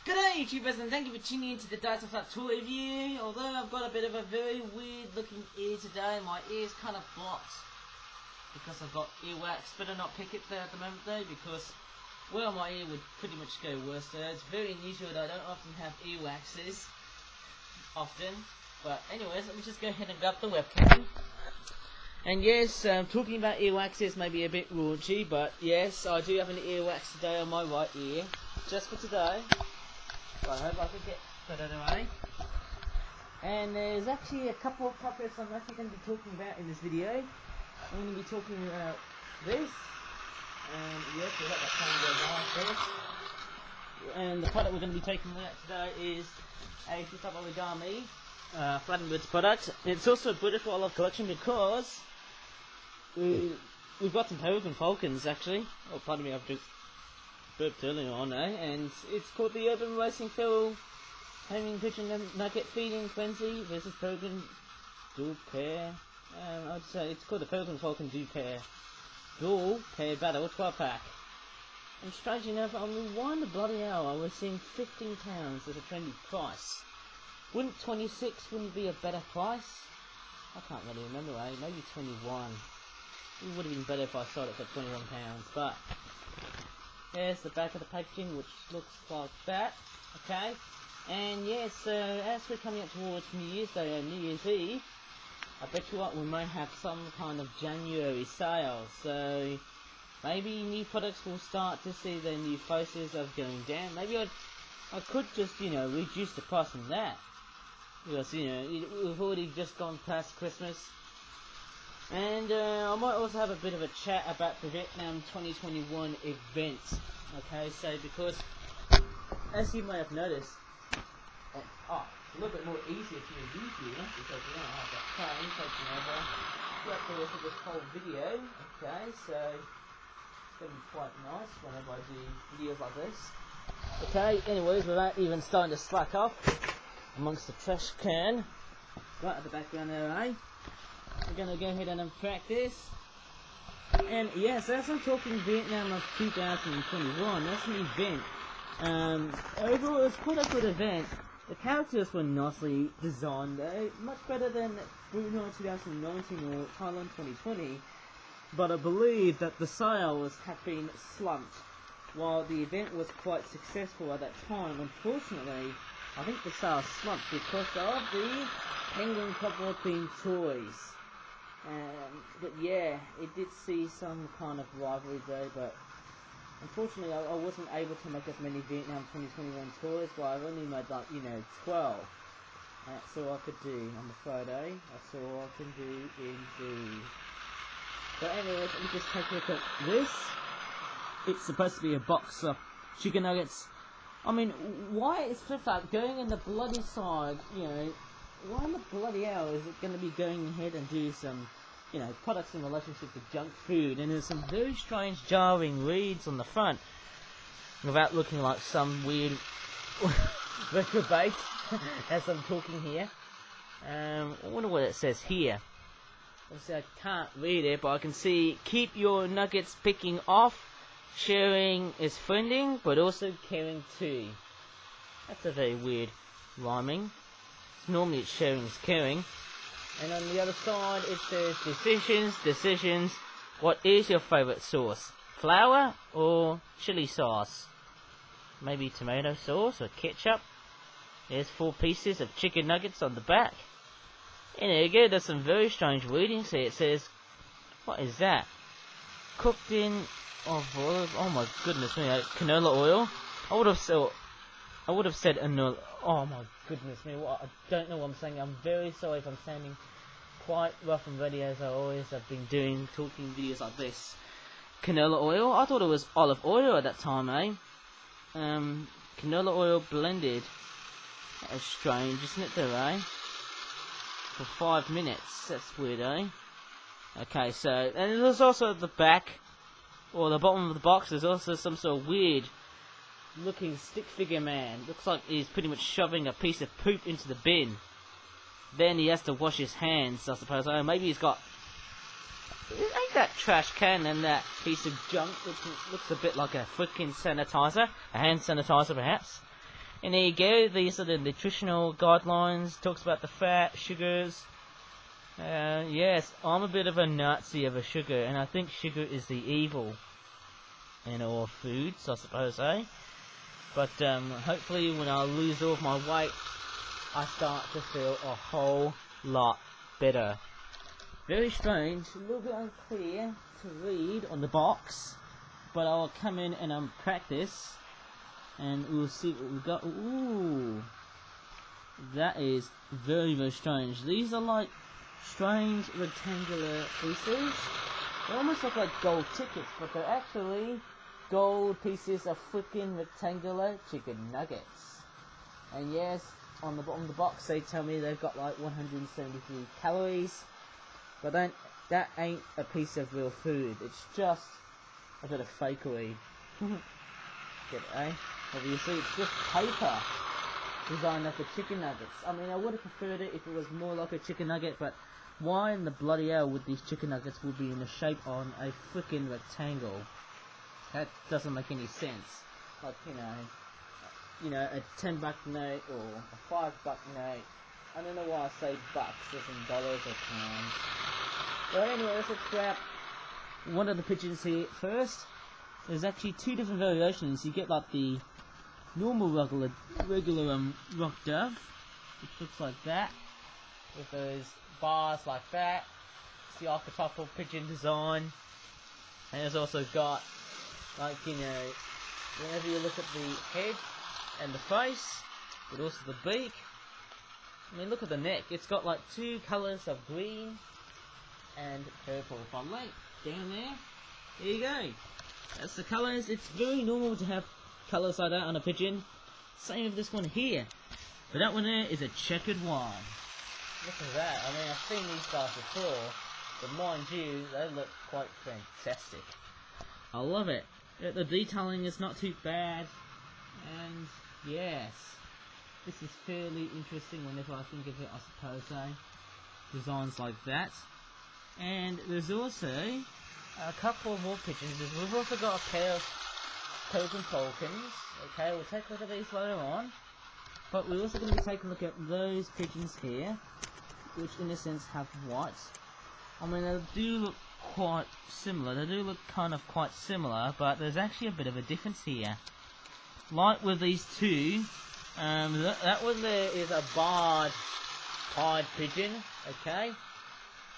G'day YouTubers, and thank you for tuning in to the Dice of Flat tool review. Although I've got a bit of a very weird looking ear today, my ear's kind of blocked because I've got earwax. Better not pick it there at the moment though, because well, my ear would pretty much go worse there. It's very unusual that I don't often have earwaxes often. But anyways, let me just go ahead and grab the webcam. And yes, talking about earwaxes may be a bit raunchy, but yes, I do have an earwax today on my right ear, just for today. I hope I can get that away. And there's actually a couple of topics I'm actually going to be talking about in this video. I'm going to be talking about this, and yes, we'll let that time go by first. And the product we're going to be taking out today is a piece of Origami Flattened Birds product. It's also a British wildlife collection because we've got some Peregrine falcons actually. Oh, pardon me, I've just burped earlier on, and it's called the Urban Racing Feral Homing Pigeon Nugget Feeding Frenzy versus Peregrine Dual Pair. I'd say it's called the Peregrine Falcon Dual Pair Battle 12 pack. And strangely enough, I mean, why in the bloody hell are we seeing £15 as a trendy price? Wouldn't 26 be a better price? I can't really remember, maybe 21. It would have been better if I sold it for £21, but there's the back of the packaging, which looks like that. Okay, and yes, so as we're coming up towards New Year's Day and New Year's Eve, I bet you what, we might have some kind of January sale. So maybe new products will start to see their new faces of going down. Maybe I could just, you know, reduce the price on that, because, you know, we've already just gone past Christmas. And I might also have a bit of a chat about the Vietnam 2021 event. Okay, so because, as you may have noticed, it's a little bit more easier to review here because we don't have that crane taking over throughout the rest of this whole video. Okay, so it's going to be quite nice whenever I do videos like this. Okay, anyways, without even starting to slack off amongst the trash can right at the background there, we're going to go ahead and unpack this. And yes, as I'm talking Vietnam of 2021, that's an event. Overall, it was quite a good event. The characters were nicely designed though, much better than Brunei 2019 or Thailand 2020. But I believe that the sales have been slumped. While the event was quite successful at that time, unfortunately, I think the sales slumped because of the penguin couple themed toys. But yeah, it did see some kind of rivalry though, but unfortunately I wasn't able to make as many Vietnam 2021 toys, but I've only made like, 12. That's all I could do on the Friday. That's all I can do indeed. But anyways, let me just take a look at this. It's supposed to be a box of chicken nuggets. I mean, why is Flip-Flop going in the bloody side, why in the bloody hell is it going to be going ahead and do some, products in relationship to junk food? And there's some very strange jarring reads on the front, without looking like some weird reprobate as I'm talking here. I wonder what it says here. Obviously I can't read it, but I can see, keep your nuggets picking off, sharing is friending, but also caring too. That's a very weird rhyming. Normally it's sharing is caring. And on the other side it says decisions. What is your favourite sauce? Flour or chili sauce? Maybe tomato sauce or ketchup. There's 4 pieces of chicken nuggets on the back. And there you go, there's some very strange readings here. It says, what is that? Cooked in oil. Oh my goodness me, canola oil. I would have said another. Oh my goodness me, I don't know what I'm saying. I'm very sorry if I'm sounding quite rough and ready, as I always have been doing, talking videos like this. Canola oil? I thought it was olive oil at that time, Canola oil blended. That is strange, isn't it though, For 5 minutes. That's weird, Okay, so, and there's also at the back, or the bottom of the box, there's also some sort of weird looking stick figure man. Looks like he's pretty much shoving a piece of poop into the bin. Then he has to wash his hands, I suppose. Oh, maybe he's got... Ain't that trash can and that piece of junk, which looks a bit like a freaking sanitizer? A hand sanitizer, perhaps? And there you go, these are the nutritional guidelines, talks about the fat, sugars. Yes, I'm a bit of a Nazi of a sugar, and I think sugar is the evil in all foods, I suppose, eh? But hopefully when I lose all of my weight, I start to feel a whole lot better. Very strange, a little bit unclear to read on the box, but I'll come in and unpack this, and we'll see what we've got. Ooh, that is very, very strange. These are like strange rectangular pieces. They almost look like gold tickets, but they're actually gold pieces of freaking rectangular chicken nuggets. And yes, on the bottom of the box they tell me they've got like 173 calories, but that ain't a piece of real food. It's just a bit of fakery. Get it, eh? Obviously it's just paper designed after chicken nuggets. I mean, I would have preferred it if it was more like a chicken nugget, but why in the bloody hell would these chicken nuggets would be in the shape on a freaking rectangle? That doesn't make any sense. Like, you know, a $10 note or a $5 note. I don't know why I say bucks, as in dollars or pounds. But anyway, let's grab one of the pigeons here first. There's actually two different variations. You get like the normal regular rock dove, which looks like that, with those bars like that. It's the archetypal pigeon design. And it's also got, like, you know, whenever you look at the head and the face, but also the beak. I mean, look at the neck. It's got like two colours of green and purple. If I lay down there you go. That's the colours. It's very normal to have colours like that on a pigeon. Same with this one here. But that one there is a checkered one. Look at that. I mean, I've seen these guys before, but mind you, they look quite fantastic. I love it. The detailing is not too bad. And yes, this is fairly interesting whenever I think of it, I suppose, eh? Designs like that. And there's also a couple more pigeons. We've also got a pair of Peregrine falcons. Okay, we'll take a look at these later on. But we're also going to be taking a look at those pigeons here, which in a sense have white. I mean, they do look quite similar. They do look kind of quite similar, but there's actually a bit of a difference here. Like with these two, that one there is a barred pied pigeon, okay?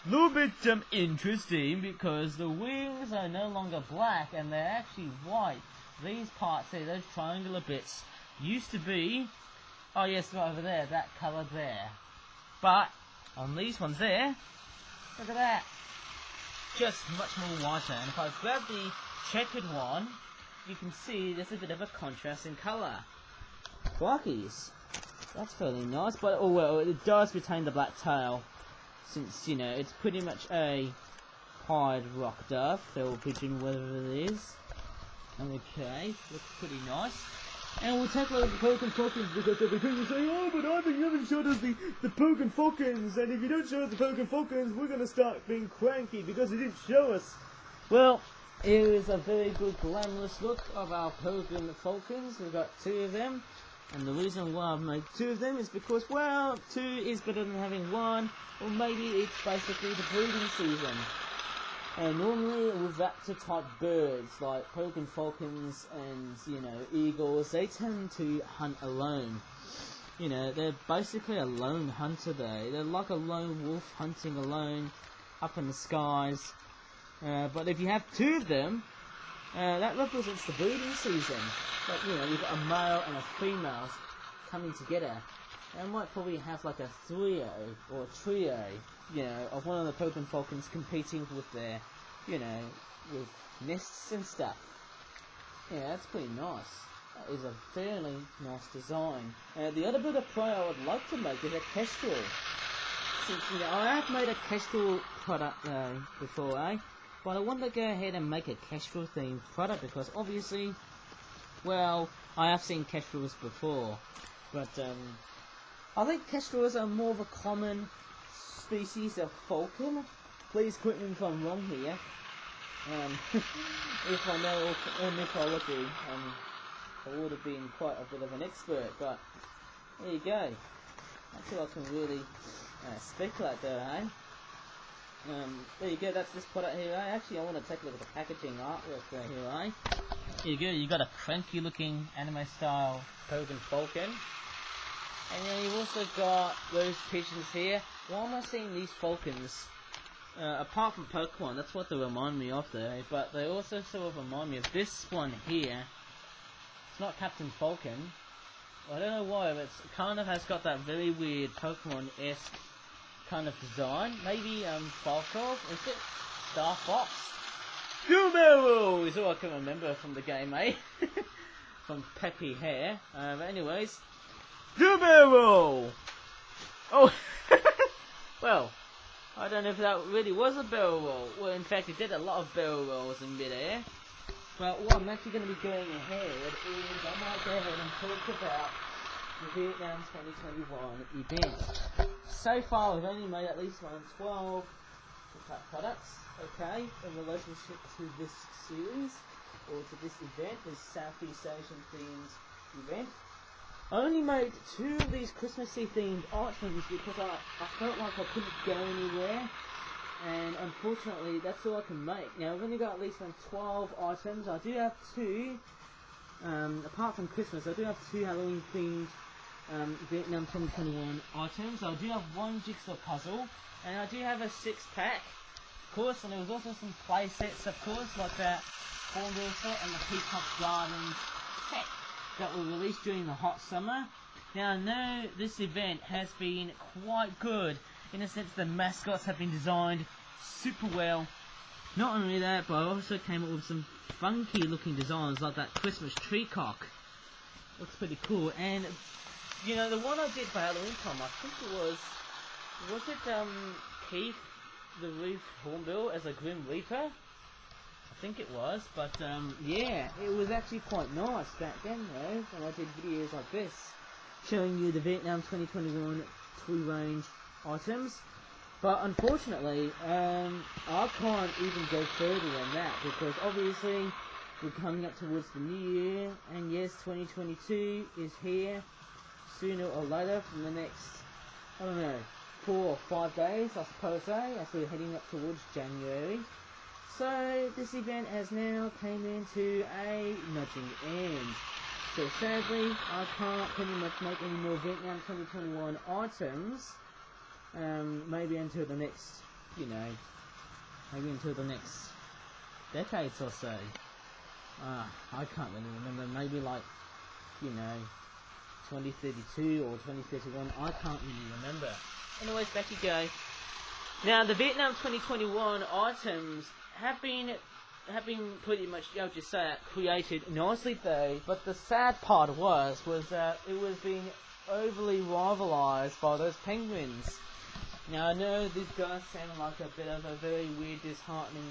A little bit interesting because the wings are no longer black and they're actually white. These parts here, those triangular bits, used to be, oh yes, right over there, that colour there. But on these ones there, look at that, just much more whiter. And if I grab the checkered one, you can see there's a bit of a contrast in colour. Crikey's, that's fairly nice, but oh well, it does retain the black tail, since, you know, it's pretty much a pied rock dove, feral pigeon, whatever it is. Okay, looks pretty nice. And we'll take a look at the Peregrine falcons, because there'll be people saying, oh, but I think you haven't showed us the Peregrine falcons, and if you don't show us the Peregrine falcons, we're going to start being cranky because you didn't show us. Well, here is a very good glamorous look of our Peregrine falcons. We've got two of them, and the reason why I've made two of them is because, well, two is better than having one, or maybe it's basically the breeding season. And normally with raptor type birds like Peregrine falcons and, you know, eagles, they tend to hunt alone. You know, they're basically a lone hunter they're like a lone wolf hunting alone up in the skies. But if you have two of them, that represents the breeding season. Like, you know, you've got a male and a female coming together. And I might probably have like a trio or a trio, you know, of one of the Peregrine falcons competing with their, you know, with nests and stuff. Yeah, that's pretty nice. That is a fairly nice design. The other bit of prey I would like to make is a kestrel. Since, you know, I have made a kestrel product before, but I want to go ahead and make a kestrel themed product because obviously, well, I have seen kestrels before, but I think kestrels are more of a common species of falcon. Please correct me if I'm wrong here. If I know ornithology, I would have been quite a bit of an expert, but there you go. That's all I can really speculate there, eh? There you go, that's this product here, eh? Actually, I want to take a look at the packaging artwork there here, eh? Here you go, you got a cranky looking anime style Peregrine Falcon. And then you've also got those pigeons here. Why am I seeing these falcons? Apart from Pokemon, that's what they remind me of there, but they also sort of remind me of this one here. It's not Captain Falcon. I don't know why, but it kind of has got that very weird Pokemon-esque kind of design. Maybe Falcon, is it? Star Fox? Gumero is all I can remember from the game, eh? From Peppy Hair. But anyways, Gumero! Oh, well, I don't know if that really was a barrel roll. Well, in fact, it did a lot of barrel rolls in midair. But what I'm actually going to be going ahead is I might go ahead and talk about the Vietnam 2021 event. So far, we've only made at least 12 products, okay, in relationship to this series, or to this event, this Southeast Asian themed event. I only made 2 of these Christmassy themed items because I felt like I couldn't go anywhere, and unfortunately that's all I can make. Now I've only got at least 12 items. I do have 2, apart from Christmas, I do have 2 Halloween themed Vietnam 2021 items. I do have 1 jigsaw puzzle, and I do have a 6-pack, of course, and there was also some play sets, of course, like that Hornbill set and the Peacock Gardens set that were released during the hot summer. Now I know this event has been quite good, in a sense the mascots have been designed super well. Not only that, but I also came up with some funky looking designs like that Christmas tree cock. Looks pretty cool. And you know, the one I did for Halloween time, I think it was it Keith the Reef Hornbill as a Grim Reaper? I think it was, but yeah, it was actually quite nice back then though, when I did videos like this, showing you the Vietnam 2021 toy range items. But unfortunately, I can't even go further than that, because obviously we're coming up towards the new year, and yes, 2022 is here, sooner or later, from the next, I don't know, 4 or 5 days, I suppose, as we're heading up towards January. So this event has now came into a nudging end. So sadly, I can't pretty much make any more Vietnam 2021 items. Maybe until the next, you know, maybe until the next decades or so. I can't really remember. Maybe like, you know, 2032 or 2031. I can't really remember. Anyways, back you go. Now the Vietnam 2021 items have been pretty much, I'll just say it, created nicely though, but the sad part was that it was being overly rivalized by those penguins. Now I know these guys sound like a bit of a very weird, disheartening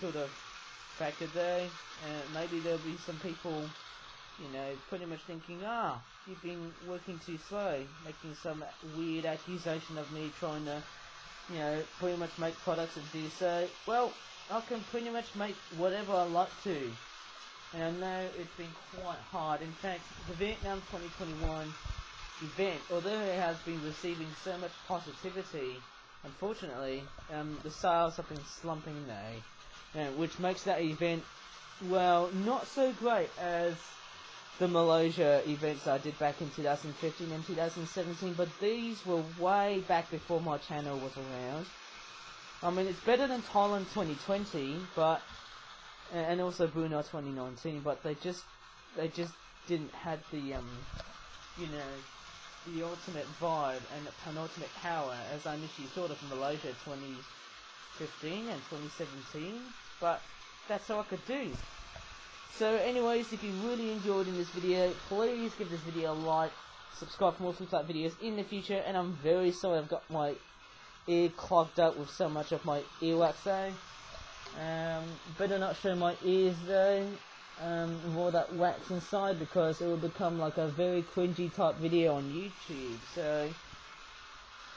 sort of factor there. Maybe there'll be some people, you know, pretty much thinking, you've been working too slow, making some weird accusation of me trying to, you know, pretty much make products and do so. Well, I can pretty much make whatever I like to, and I know it's been quite hard. In fact, the Vietnam 2021 event, although it has been receiving so much positivity, unfortunately, the sales have been slumping now, which makes that event, well, not so great as the Malaysia events I did back in 2015 and 2017, but these were way back before my channel was around. I mean, it's better than Thailand 2020, but and also Brunei 2019, but they just didn't have the you know, the ultimate vibe and the penultimate power as I initially thought of Malaysia 2015 and 2017. But that's all I could do. So, anyways, if you really enjoyed in this video, please give this video a like, subscribe for more flip-type videos in the future, and I'm very sorry I've got my ear clogged up with so much of my earwax though. Better not show my ears though, with all that wax inside, because it will become like a very cringy type video on YouTube. So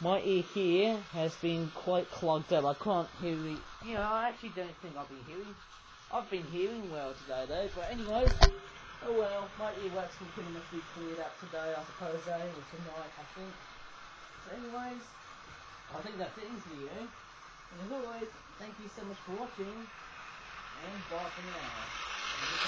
my ear here has been quite clogged up. I can't hear it. You know, I actually don't think I've been hearing well today though. But anyways, Oh well, my earwax will pretty much be cleared up today, I suppose, or tonight, I think. So anyways, I think that's it in this video. And as always, thank you so much for watching, and bye for now.